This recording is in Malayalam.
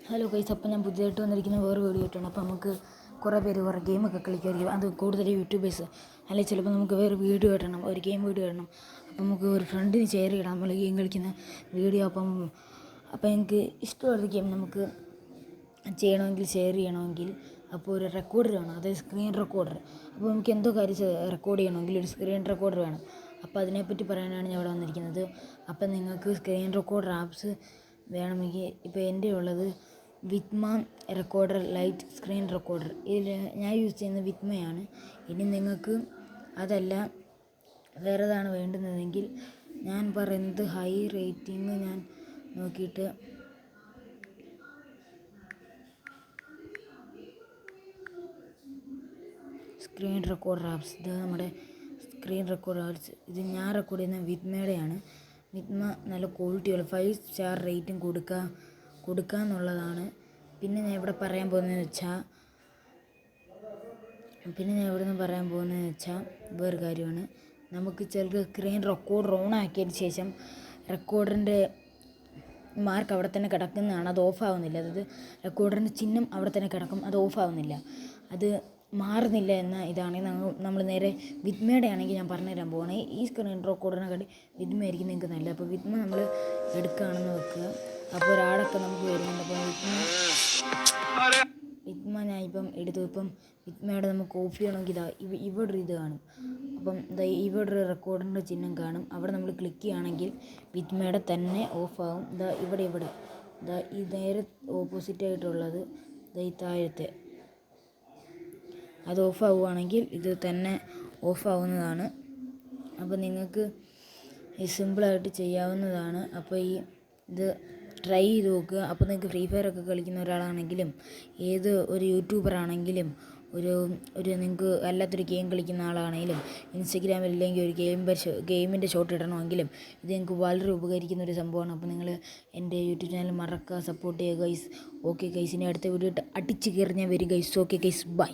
ഹലോ ഗൈസ്, അപ്പം ഞാൻ പുതിയതായിട്ട് വന്നിരിക്കുന്ന വേറെ വീഡിയോ ആയിട്ടാണ്. അപ്പോൾ നമുക്ക് കുറേ പേര് കുറേ ഗെയിമൊക്കെ കളിക്കുമായിരിക്കും. അത് കൂടുതൽ യൂട്യൂബേഴ്സ് അല്ലെങ്കിൽ ചിലപ്പോൾ നമുക്ക് വേറെ വീഡിയോ ഇടണം, ഒരു ഗെയിം വീഡിയോ ഇടണം. അപ്പം നമുക്ക് ഒരു ഫ്രണ്ടിന് ഷെയർ ചെയ്യണം നമ്മൾ ഗെയിം കളിക്കുന്ന വീഡിയോ. അപ്പം എനിക്ക് ഇഷ്ടമുള്ള ഗെയിം നമുക്ക് ചെയ്യണമെങ്കിൽ ഷെയർ ചെയ്യണമെങ്കിൽ അപ്പോൾ ഒരു റെക്കോർഡർ വേണം, അതായത് സ്ക്രീൻ റെക്കോർഡർ. അപ്പോൾ നമുക്ക് എന്തോ കാര്യം റെക്കോർഡ് ചെയ്യണമെങ്കിൽ ഒരു സ്ക്രീൻ റെക്കോർഡർ വേണം. അപ്പോൾ അതിനെപ്പറ്റി പറയാനാണ് ഞാൻ ഇവിടെ വന്നിരിക്കുന്നത്. അപ്പം നിങ്ങൾക്ക് സ്ക്രീൻ റെക്കോർഡർ ആപ്സ് വേണമെങ്കിൽ ഇപ്പോൾ എൻ്റെ ഉള്ളത് വിറ്റ്മ റെക്കോർഡർ ലൈറ്റ് സ്ക്രീൻ റെക്കോർഡർ. ഇതിൽ ഞാൻ യൂസ് ചെയ്യുന്നത് വിറ്റ്മയാണ്. ഇനി നിങ്ങൾക്ക് അതല്ല വേറെതാണ് വേണ്ടുന്നതെങ്കിൽ ഞാൻ പറയുന്നത് ഹൈ റേറ്റിംഗ് ഞാൻ നോക്കിയിട്ട് സ്ക്രീൻ റെക്കോർഡർ ആപ്സ്, ഇത് നമ്മുടെ സ്ക്രീൻ റെക്കോർഡർ ആപ്സ്. ഇത് ഞാൻ റെക്കോർഡ് ചെയ്യുന്ന വിറ്റ്മയുടെയാണ്. വിറ്റ്മ നല്ല ക്വാളിറ്റിയുള്ള 5 സ്റ്റാർ റേറ്റിംഗ് കൊടുക്കുക എന്നുള്ളതാണ്. പിന്നെ ഞാൻ ഇവിടെ പറയാൻ പോകുന്നതെന്ന് വെച്ചാൽ വേറെ കാര്യമാണ്. നമുക്ക് ചിലർക്ക് സ്ക്രീൻ റെക്കോർഡർ ഓൺ ആക്കിയതിന് ശേഷം റെക്കോർഡറിൻ്റെ മാർക്ക് അവിടെ തന്നെ കിടക്കുന്നതാണ്, അത് ഓഫാവുന്നില്ല. അതായത് റെക്കോർഡറിൻ്റെ ചിഹ്നം അവിടെ തന്നെ കിടക്കും, അത് ഓഫാവുന്നില്ല, അത് മാറുന്നില്ല എന്ന ഇതാണ്. നമ്മൾ നേരെ വിറ്റ്മയുടെ ആണെങ്കിൽ ഞാൻ പറഞ്ഞുതരാൻ പോകണേ. ഈ സ്ക്രീൻ റെക്കോർഡറിനെക്കാട്ടി വിറ്റ്മയായിരിക്കും നിങ്ങൾക്ക് നല്ലത്. അപ്പോൾ വിറ്റ്മ നമ്മൾ എടുക്കുകയാണെന്ന് വെക്കുക. അപ്പോൾ ഒരാളൊക്കെ നമുക്ക് വരുന്നുണ്ട്. അപ്പോൾ വിറ്റ്മ ഞാൻ എടുത്തു. വിറ്റ്മയുടെ നമുക്ക് ഓഫ് ചെയ്യണമെങ്കിൽ ഇവിടെ ഒരു ഇത് കാണും. അപ്പം ഇവിടെ ഒരു റെക്കോർഡറിൻ്റെ ചിഹ്നം കാണും. അവിടെ നമ്മൾ ക്ലിക്ക് ചെയ്യുകയാണെങ്കിൽ വിറ്റ്മയുടെ തന്നെ ഓഫാകും. ഇവിടെ ഈ നേരെ ഓപ്പോസിറ്റായിട്ടുള്ളത് ഈ താഴത്തെ അത് ഓഫാവുകയാണെങ്കിൽ ഇത് തന്നെ ഓഫാവുന്നതാണ്. അപ്പോൾ നിങ്ങൾക്ക് സിമ്പിളായിട്ട് ചെയ്യാവുന്നതാണ്. അപ്പോൾ ഇത് ട്രൈ ചെയ്ത് നോക്കുക. അപ്പോൾ നിങ്ങൾക്ക് ഫ്രീ ഫയർ ഒക്കെ കളിക്കുന്ന ഒരാളാണെങ്കിലും ഏത് ഒരു യൂട്യൂബർ ആണെങ്കിലും ഒരു നിങ്ങൾക്ക് അല്ലാത്തൊരു ഗെയിം കളിക്കുന്ന ആളാണെങ്കിലും ഇൻസ്റ്റഗ്രാമിൽ ഇല്ലെങ്കിൽ ഒരു ഗെയിമിൻ്റെ ഷോട്ട് ഇടണമെങ്കിലും ഇത് നിങ്ങൾക്ക് വളരെ ഉപകരിക്കുന്ന ഒരു സംഭവമാണ്. അപ്പോൾ നിങ്ങൾ എൻ്റെ യൂട്യൂബ് ചാനൽ മറക്കുക, സപ്പോർട്ട് ചെയ്യുക ഗൈസ്. ഓക്കെ ഗൈസ്, ഇനി അടുത്ത വീഡിയോ അടിച്ച് കയറി ഞാൻ വരും ഗൈസ്. Okay guys, by.